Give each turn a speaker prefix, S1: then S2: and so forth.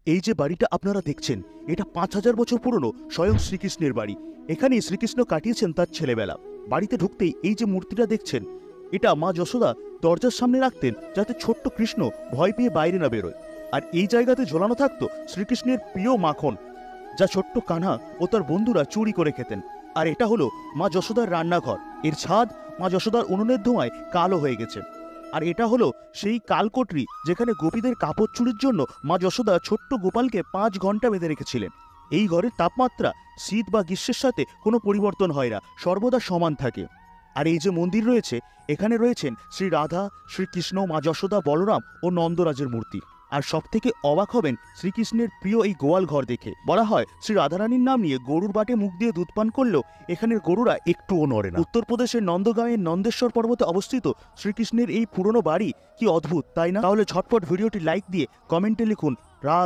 S1: এই যে বাড়িটা আপনারা দেখছেন, এটা ৫,০০০ বছর পুরনো স্বয়ং শ্রীকৃষ্ণের বাড়ি। এখানেই শ্রীকৃষ্ণ কাটিয়েছেন তার ছেলেবেলা। বাড়িতে ঢুকতেই এই যে মূর্তিটা দেখছেন, এটা মা যশোদা দরজার সামনে রাখতেন যাতে ছোট্ট কৃষ্ণ ভয় পেয়ে বাইরে না বেরোয়। আর এই জায়গাতে ঝোলানো থাকতো শ্রীকৃষ্ণের প্রিয় মাখন, যা ছোট্ট কানহা ও তার বন্ধুরা চুরি করে খেতেন। আর এটা হলো মা যশোদার রান্নাঘর। এর ছাদ মা যশোদার উনুনের ধোঁয়ায় কালো হয়ে গেছে। আর এটা হলো সেই কালকটরি যেখানে গোপীদের কাপড় চুরির জন্য মা যশোদা ছোট্ট গোপালকে ৫ ঘন্টা বেঁধে রেখেছিলেন। এই ঘরের তাপমাত্রা শীত বা গ্রীষ্মের সাথে কোনো পরিবর্তন হয় না, সর্বদা সমান থাকে। আর এই যে মন্দির রয়েছে, এখানে রয়েছেন শ্রী রাধা, শ্রীকৃষ্ণ, মা যশোদা, বলরাম ও নন্দরাজের মূর্তি। আর সব থেকে অবাক হবেন শ্রীকৃষ্ণের প্রিয় এই গোয়াল ঘর দেখে। বলা হয় শ্রী রাধারানীর নাম নিয়ে গরুর বাটে মুখ দিয়ে দুধ পান করলেও এখানের গরুরা একটুও নড়ে না। উত্তরপ্রদেশের নন্দগাঁওয়ের নন্দেশ্বর পর্বতে অবস্থিত শ্রীকৃষ্ণের এই পুরনো বাড়ি কি অদ্ভুত, তাই না? তাহলে ঝটপট ভিডিওটি লাইক দিয়ে কমেন্টে লিখুন রাধা।